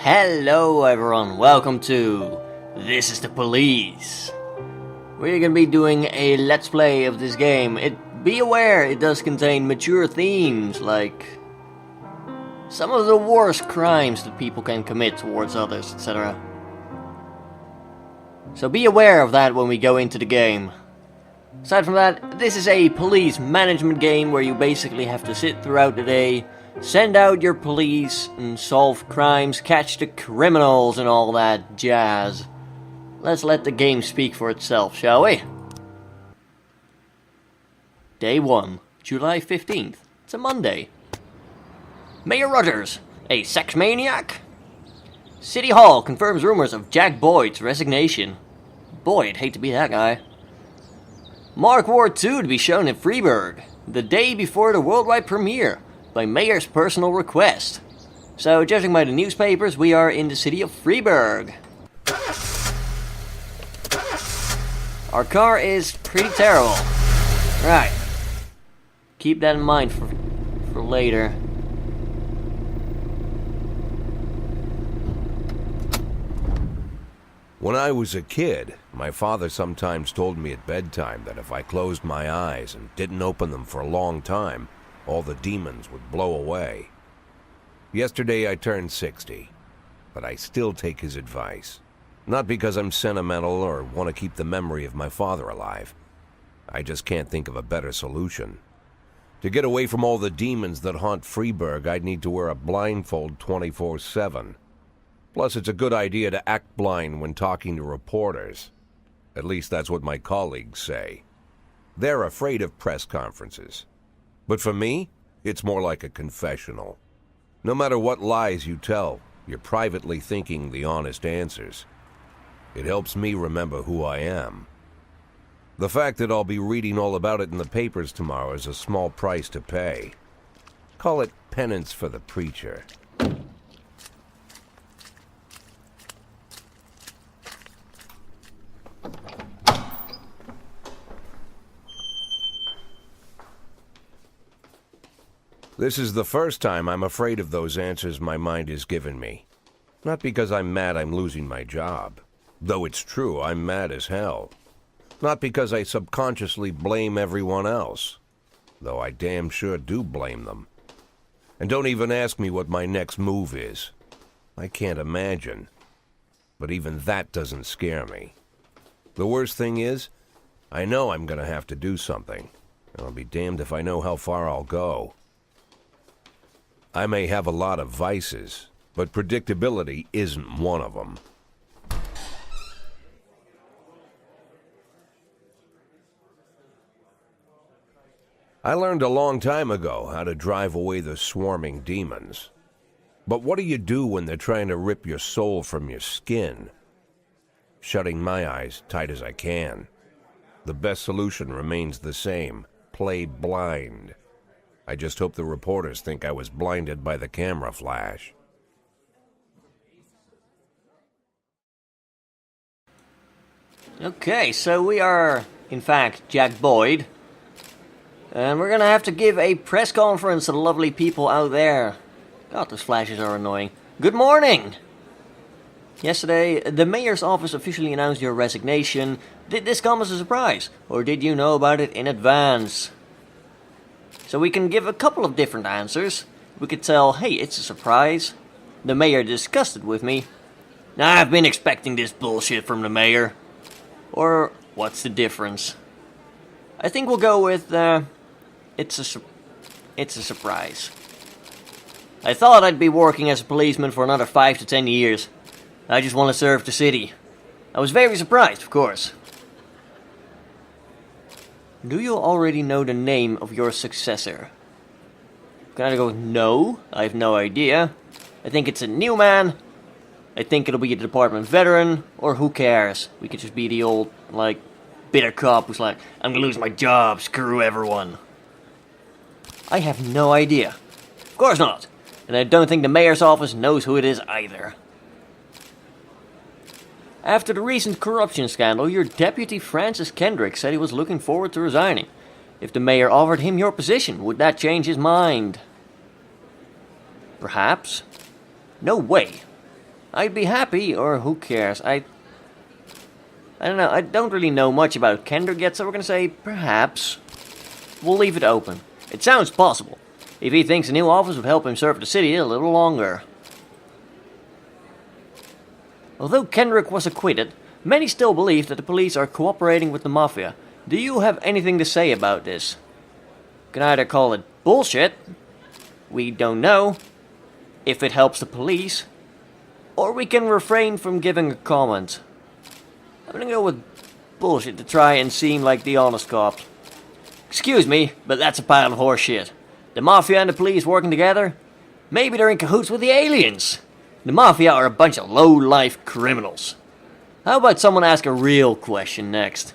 Hello everyone, welcome to This is the Police. We're gonna be doing a let's play of this game. Be aware it does contain mature themes, like some of the worst crimes that people can commit towards others, etc. So be aware of that when we go into the game. Aside from that, this is a police management game where you basically have to sit throughout the day, send out your police and solve crimes, catch the criminals and all that jazz. Let's let the game speak for itself, shall we? Day 1, July 15th. It's a Monday. Mayor Rogers, a sex maniac? City Hall confirms rumors of Jack Boyd's resignation. Boyd, hate to be that guy. Mark War 2 to be shown in Freiburg, the day before the worldwide premiere, by Mayor's personal request. So, judging by the newspapers, we are in the city of Freiburg. Our car is pretty terrible. Right. Keep that in mind for later. When I was a kid, my father sometimes told me at bedtime that if I closed my eyes and didn't open them for a long time, all the demons would blow away. Yesterday I turned 60, but I still take his advice. Not because I'm sentimental or want to keep the memory of my father alive. I just can't think of a better solution. To get away from all the demons that haunt Freiburg, I'd need to wear a blindfold 24/7. Plus, it's a good idea to act blind when talking to reporters. At least that's what my colleagues say. They're afraid of press conferences. But for me, it's more like a confessional. No matter what lies you tell, you're privately thinking the honest answers. It helps me remember who I am. The fact that I'll be reading all about it in the papers tomorrow is a small price to pay. Call it penance for the preacher. This is the first time I'm afraid of those answers my mind has given me. Not because I'm mad I'm losing my job. Though it's true, I'm mad as hell. Not because I subconsciously blame everyone else. Though I damn sure do blame them. And don't even ask me what my next move is. I can't imagine. But even that doesn't scare me. The worst thing is, I know I'm gonna have to do something. And I'll be damned if I know how far I'll go. I may have a lot of vices, but predictability isn't one of them. I learned a long time ago how to drive away the swarming demons. But what do you do when they're trying to rip your soul from your skin? Shutting my eyes tight as I can. The best solution remains the same: play blind. I just hope the reporters think I was blinded by the camera flash. Okay, so we are, in fact, Jack Boyd. And we're gonna have to give a press conference to the lovely people out there. God, those flashes are annoying. Good morning! Yesterday, the mayor's office officially announced your resignation. Did this come as a surprise? Or did you know about it in advance? So we can give a couple of different answers. We could tell, hey, it's a surprise. The mayor discussed it with me. I've been expecting this bullshit from the mayor. Or, what's the difference? I think we'll go with, it's a surprise. I thought I'd be working as a policeman for another 5 to 10 years. I just want to serve the city. I was very surprised, of course. Do you already know the name of your successor? Can I go, no, I have no idea. I think it's a new man. I think it'll be a department veteran, or who cares? We could just be the old, bitter cop who's like, I'm gonna lose my job, screw everyone. I have no idea. Of course not. And I don't think the mayor's office knows who it is either. After the recent corruption scandal, your deputy Francis Kendrick said he was looking forward to resigning. If the mayor offered him your position, would that change his mind? Perhaps. No way. I'd be happy, or who cares? I don't know, I don't really know much about Kendrick yet, so we're gonna say perhaps. We'll leave it open. It sounds possible, if he thinks a new office would help him serve the city a little longer. Although Kendrick was acquitted, many still believe that the police are cooperating with the Mafia. Do you have anything to say about this? You can either call it bullshit, we don't know, if it helps the police, or we can refrain from giving a comment. I'm gonna go with bullshit to try and seem like the honest cop. Excuse me, but that's a pile of horse shit. The Mafia and the police working together? Maybe they're in cahoots with the aliens. The Mafia are a bunch of low-life criminals. How about someone ask a real question next?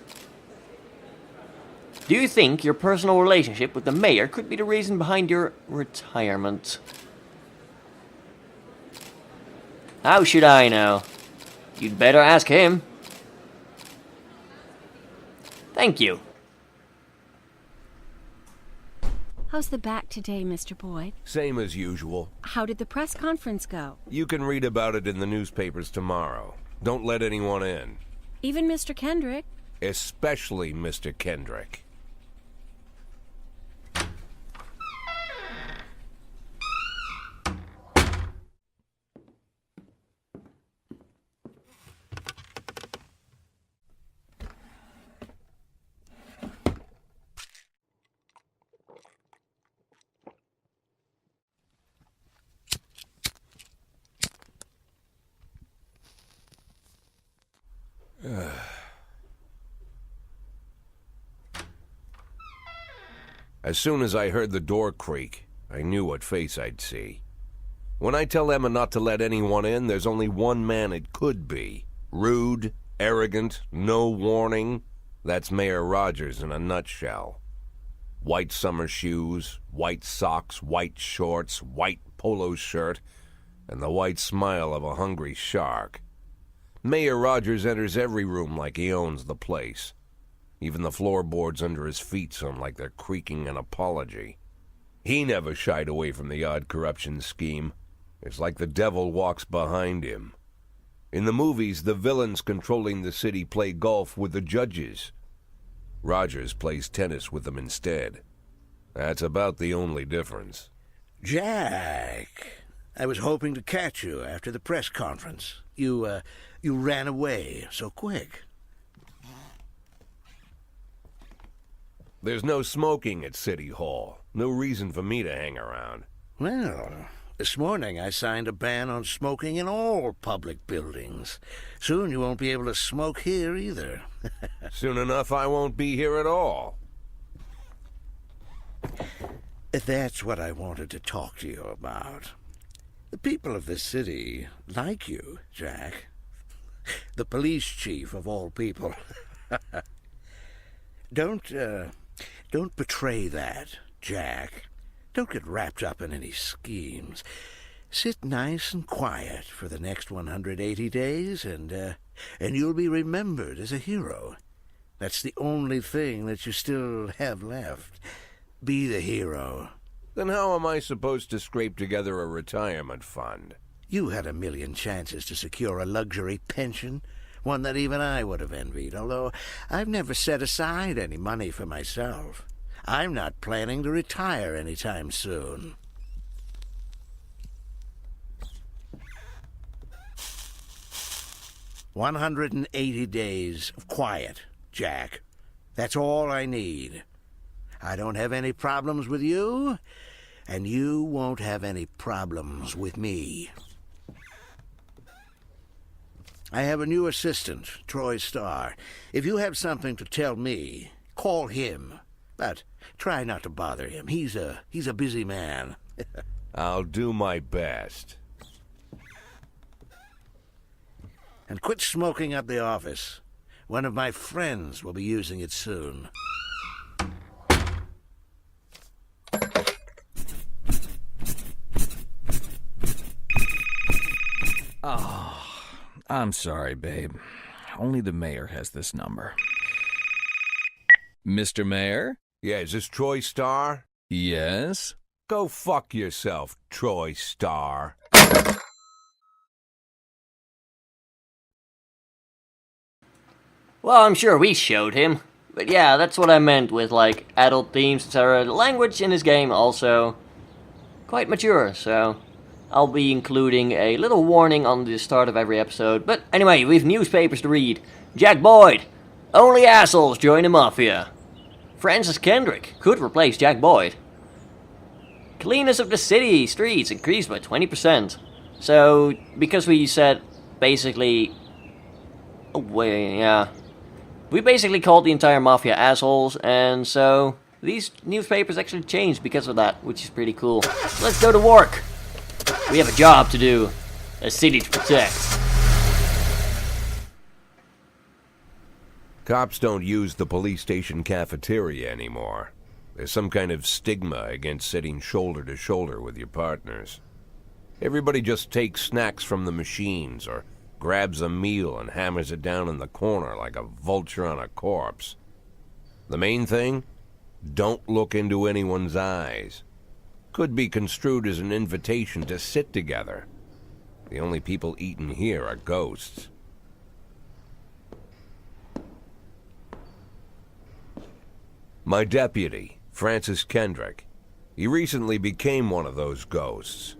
Do you think your personal relationship with the mayor could be the reason behind your retirement? How should I know? You'd better ask him. Thank you. How's the back today, Mr. Boyd? Same as usual. How did the press conference go? You can read about it in the newspapers tomorrow. Don't let anyone in. Even Mr. Kendrick? Especially Mr. Kendrick. As soon as I heard the door creak, I knew what face I'd see. When I tell Emma not to let anyone in, there's only one man it could be. Rude, arrogant, no warning. That's Mayor Rogers in a nutshell. White summer shoes, white socks, white shorts, white polo shirt, and the white smile of a hungry shark. Mayor Rogers enters every room like he owns the place. Even the floorboards under his feet sound like they're creaking an apology. He never shied away from the odd corruption scheme. It's like the devil walks behind him. In the movies, the villains controlling the city play golf with the judges. Rogers plays tennis with them instead. That's about the only difference. Jack, I was hoping to catch you after the press conference. You ran away so quick. There's no smoking at City Hall. No reason for me to hang around. Well, this morning I signed a ban on smoking in all public buildings. Soon you won't be able to smoke here either. Soon enough I won't be here at all. That's what I wanted to talk to you about. The people of this city like you, Jack. The police chief of all people. Don't betray that, Jack. Don't get wrapped up in any schemes. Sit nice and quiet for the next 180 days, and you'll be remembered as a hero. That's the only thing that you still have left. Be the hero. Then how am I supposed to scrape together a retirement fund? You had a million chances to secure a luxury pension, one that even I would have envied, although I've never set aside any money for myself. I'm not planning to retire anytime soon. "180 days of quiet, Jack. That's all I need. I don't have any problems with you, and you won't have any problems with me. I have a new assistant, Troy Starr. If you have something to tell me, call him. But try not to bother him. He's a busy man." I'll do my best. "And quit smoking up the office. One of my friends will be using it soon." I'm sorry, babe. Only the mayor has this number. Mr. Mayor? Yeah, is this Troy Starr? Yes? Go fuck yourself, Troy Starr. Well, I'm sure we showed him. But yeah, that's what I meant with, like, adult themes, etc. The language in this game also quite mature, so I'll be including a little warning on the start of every episode. But anyway, we have newspapers to read. Jack Boyd. Only assholes join the Mafia. Francis Kendrick could replace Jack Boyd. Cleanness of the city streets increased by 20%. So, because we said basically... Oh, wait, yeah. We basically called the entire Mafia assholes, and so these newspapers actually changed because of that, which is pretty cool. Let's go to work. We have a job to do. A city to protect. Cops don't use the police station cafeteria anymore. There's some kind of stigma against sitting shoulder to shoulder with your partners. Everybody just takes snacks from the machines or grabs a meal and hammers it down in the corner like a vulture on a corpse. The main thing? Don't look into anyone's eyes. Could be construed as an invitation to sit together. The only people eaten here are ghosts. My deputy, Francis Kendrick. He recently became one of those ghosts.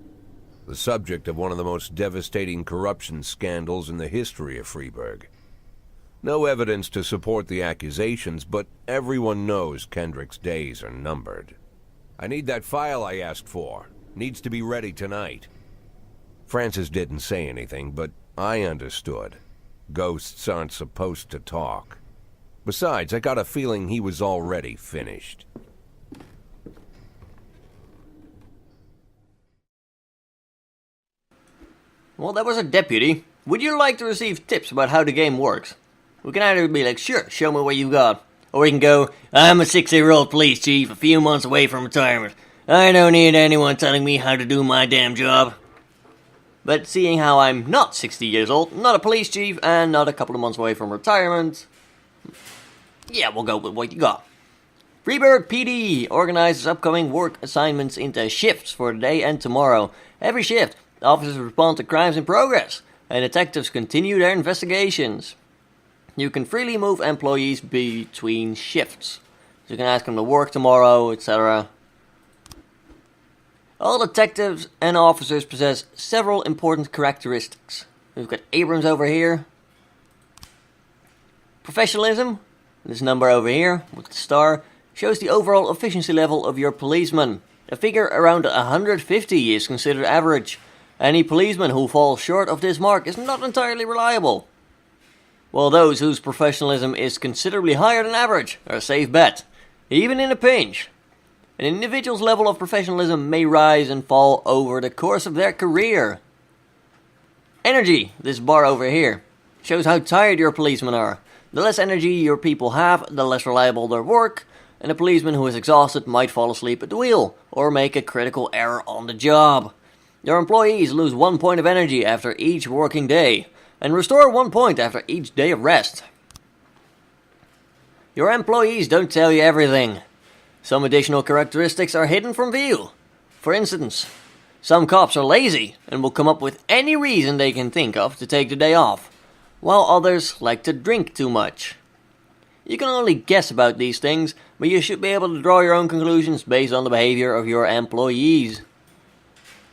The subject of one of the most devastating corruption scandals in the history of Freeburg. No evidence to support the accusations, but everyone knows Kendrick's days are numbered. I need that file I asked for. Needs to be ready tonight. Francis didn't say anything, but I understood. Ghosts aren't supposed to talk. Besides, I got a feeling he was already finished. Well, that was a deputy. Would you like to receive tips about how the game works? We can either be like, sure, show me what you got. Or we can go, I'm a 60-year-old police chief, a few months away from retirement. I don't need anyone telling me how to do my damn job. But seeing how I'm not 60 years old, not a police chief, and not a couple of months away from retirement, yeah, we'll go with what you got. Freeburg PD organizes upcoming work assignments into shifts for today and tomorrow. Every shift, officers respond to crimes in progress, and detectives continue their investigations. You can freely move employees between shifts. So you can ask them to work tomorrow, etc. All detectives and officers possess several important characteristics. We've got Abrams over here. Professionalism, this number over here with the star, shows the overall efficiency level of your policeman. A figure around 150 is considered average. Any policeman who falls short of this mark is not entirely reliable. While those whose professionalism is considerably higher than average are a safe bet, even in a pinch. An individual's level of professionalism may rise and fall over the course of their career. Energy, this bar over here, shows how tired your policemen are. The less energy your people have, the less reliable their work, and a policeman who is exhausted might fall asleep at the wheel, or make a critical error on the job. Your employees lose 1 point of energy after each working day, and restore 1 point after each day of rest. Your employees don't tell you everything. Some additional characteristics are hidden from view. For instance, some cops are lazy and will come up with any reason they can think of to take the day off, while others like to drink too much. You can only guess about these things, but you should be able to draw your own conclusions based on the behavior of your employees.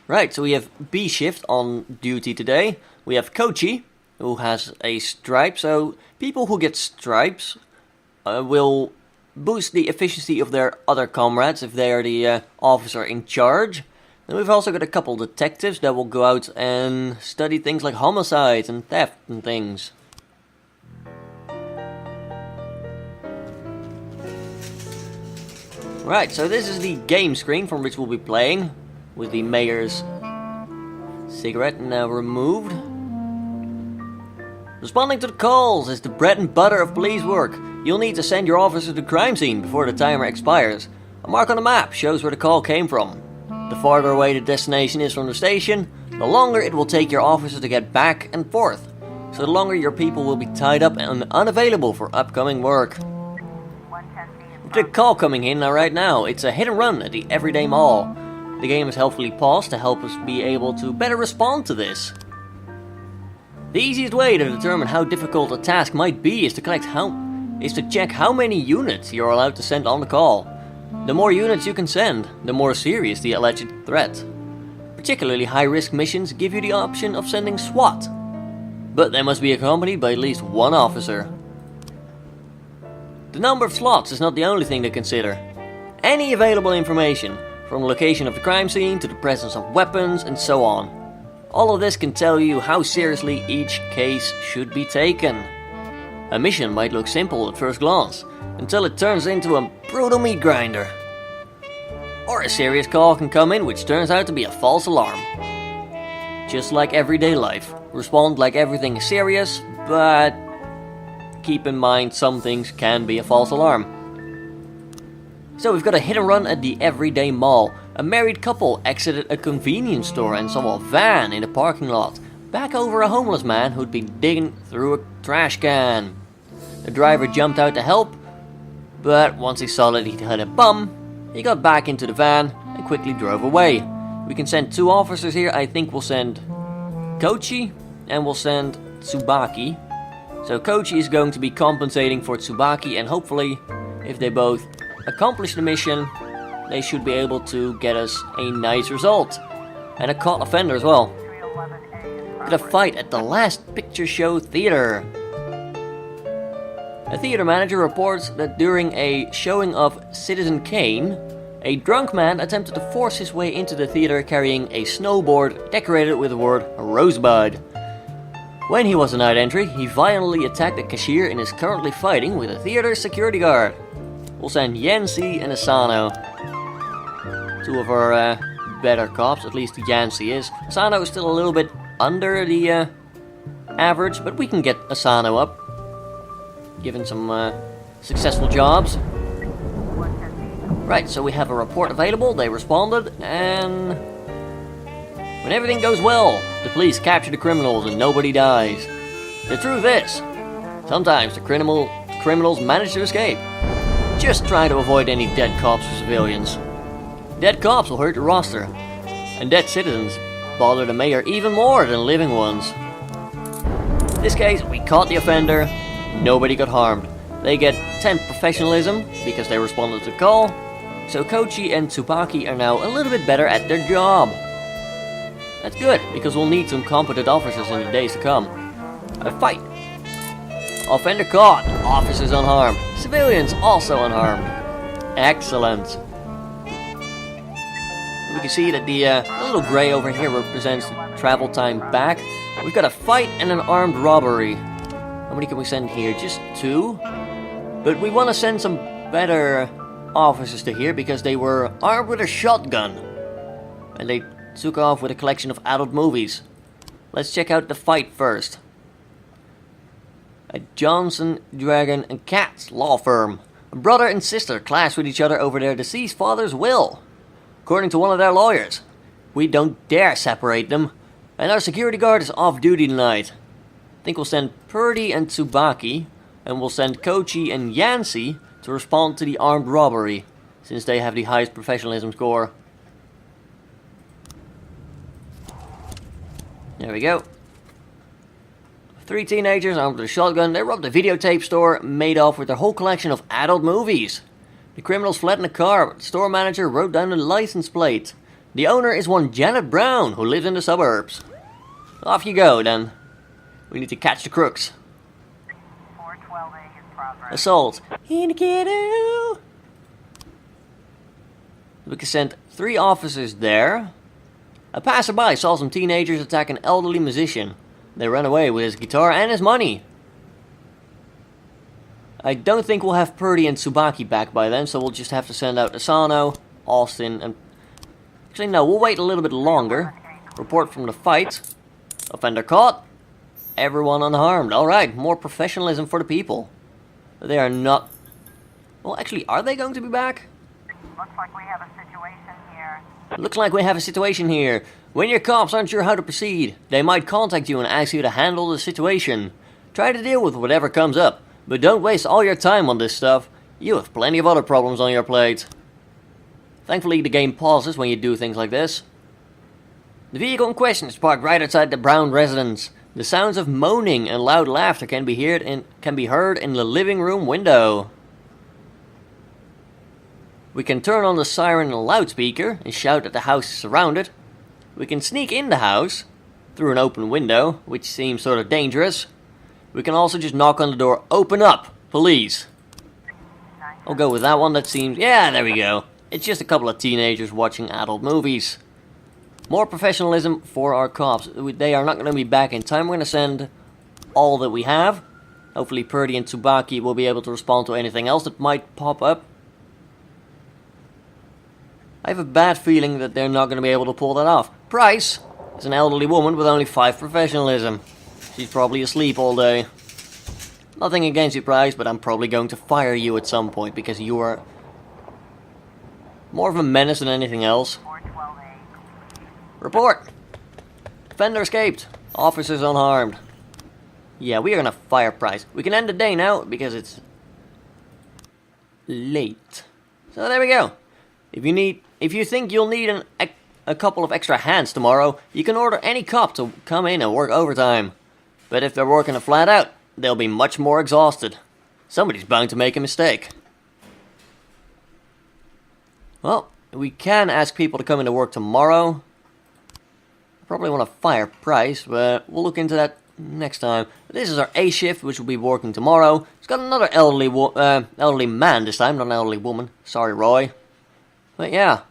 Right, so we have B shift on duty today. We have Kochi, who has a stripe, so people who get stripes will boost the efficiency of their other comrades if they are the officer in charge. And we've also got a couple detectives that will go out and study things like homicides and theft and things. Right, so this is the game screen from which we'll be playing, with the mayor's cigarette now removed. Responding to the calls is the bread and butter of police work. You'll need to send your officer to the crime scene before the timer expires. A mark on the map shows where the call came from. The farther away the destination is from the station, the longer it will take your officer to get back and forth. So the longer your people will be tied up and unavailable for upcoming work. The call coming in right now, it's a hit and run at the Everyday Mall. The game is helpfully paused to help us be able to better respond to this. The easiest way to determine how difficult a task might be is to check how many units you're allowed to send on the call. The more units you can send, the more serious the alleged threat. Particularly high-risk missions give you the option of sending SWAT, but they must be accompanied by at least one officer. The number of slots is not the only thing to consider. Any available information, from the location of the crime scene to the presence of weapons and so on. All of this can tell you how seriously each case should be taken. A mission might look simple at first glance, until it turns into a brutal meat grinder. Or a serious call can come in which turns out to be a false alarm. Just like everyday life, respond like everything is serious, but keep in mind some things can be a false alarm. So we've got a hit and run at the everyday mall. A married couple exited a convenience store and saw a van in the parking lot, back over a homeless man who'd been digging through a trash can. The driver jumped out to help, but once he saw that he had a bum, he got back into the van and quickly drove away. We can send 2 officers here. I think we'll send Kochi and we'll send Tsubaki. So Kochi is going to be compensating for Tsubaki, and hopefully, if they both accomplish the mission, they should be able to get us a nice result. And a caught offender as well. Got a fight at the Last Picture Show Theater. A theater manager reports that during a showing of Citizen Kane, a drunk man attempted to force his way into the theater carrying a snowboard decorated with the word Rosebud. When he was denied entry, he violently attacked a cashier and is currently fighting with a theater security guard. We'll send Yancy and Asano. 2 of our better cops, at least Yancy is. Asano is still a little bit under the average, but we can get Asano up. Given some successful jobs. Right, so we have a report available, they responded, and when everything goes well, the police capture the criminals and nobody dies. The truth is, sometimes the criminals manage to escape. Just try to avoid any dead cops or civilians. Dead cops will hurt the roster, and dead citizens bother the mayor even more than living ones. In this case, we caught the offender. Nobody got harmed. They get 10 professionalism because they responded to the call. So Kochi and Tsubaki are now a little bit better at their job. That's good, because we'll need some competent officers in the days to come. A fight. Offender caught. Officers unharmed. Civilians also unharmed. Excellent. We can see that the little grey over here represents travel time back. We've got a fight and an armed robbery. How many can we send here? Just 2? But we want to send some better officers to here because they were armed with a shotgun. And they took off with a collection of adult movies. Let's check out the fight first. A Johnson, Dragon and Katz law firm. A brother and sister clashed with each other over their deceased father's will. According to one of their lawyers, we don't dare separate them. And our security guard is off duty tonight. I think we'll send Purdy and Tsubaki, and we'll send Kochi and Yancy to respond to the armed robbery, since they have the highest professionalism score. There we go. 3 teenagers armed with a shotgun, they robbed a videotape store, made off with their whole collection of adult movies. The criminals fled in a car, but the store manager wrote down the license plate. The owner is one Janet Brown, who lives in the suburbs. Off you go, then. We need to catch the crooks. 412A in progress. Assault. Indicator. We can send 3 officers there. A passerby saw some teenagers attack an elderly musician. They ran away with his guitar and his money. I don't think we'll have Purdy and Tsubaki back by then, so we'll just have to send out Asano, Austin, and... Actually, no, we'll wait a little bit longer. Report from the fight. Offender caught. Everyone unharmed. Alright, more professionalism for the people. They are not... Well, actually, are they going to be back? Looks like we have a situation here. Looks like we have a situation here. When your cops aren't sure how to proceed, they might contact you and ask you to handle the situation. Try to deal with whatever comes up, but don't waste all your time on this stuff. You have plenty of other problems on your plate. Thankfully, the game pauses when you do things like this. The vehicle in question is parked right outside the Brown residence. The sounds of moaning and loud laughter can be heard in the living room window. We can turn on the siren and loudspeaker and shout that the house is surrounded. We can sneak in the house through an open window, which seems sort of dangerous. We can also just knock on the door. Open up, please. I'll go with that one. That seems... yeah, there we go. It's just a couple of teenagers watching adult movies. More professionalism for our cops. They are not going to be back in time. We're going to send all that we have. Hopefully Purdy and Tsubaki will be able to respond to anything else that might pop up. I have a bad feeling that they're not going to be able to pull that off. Price is an elderly woman with only 5 professionalism. She's probably asleep all day. Nothing against you, Price, but I'm probably going to fire you at some point because you are more of a menace than anything else. 412A. Report! Fender escaped. Officers unharmed. Yeah, we are gonna fire Price. We can end the day now because it's late. So there we go. If you think you'll need a couple of extra hands tomorrow, you can order any cop to come in and work overtime. But if they're working a flat out, they'll be much more exhausted. Somebody's bound to make a mistake. Well, we can ask people to come into work tomorrow. Probably want to fire Price, but we'll look into that next time. This is our A shift, which will be working tomorrow. It's got another elderly man this time, not an elderly woman. Sorry, Roy. But yeah,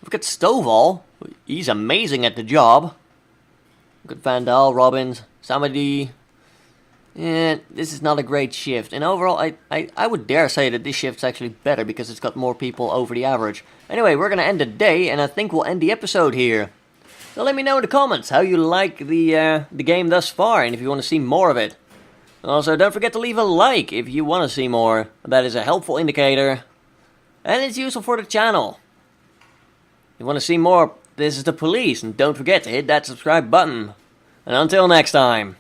we've got Stovall. He's amazing at the job. We've got Vandal, Robbins, Samadi. Yeah, this is not a great shift. And overall, I would dare say that this shift's actually better because it's got more people over the average. Anyway, we're going to end the day, and I think we'll end the episode here. So let me know in the comments how you like the game thus far, and if you want to see more of it. Also, don't forget to leave a like if you want to see more. That is a helpful indicator, and it's useful for the channel. If you want to see more, this is the police, and don't forget to hit that subscribe button. And until next time,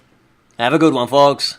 have a good one, folks.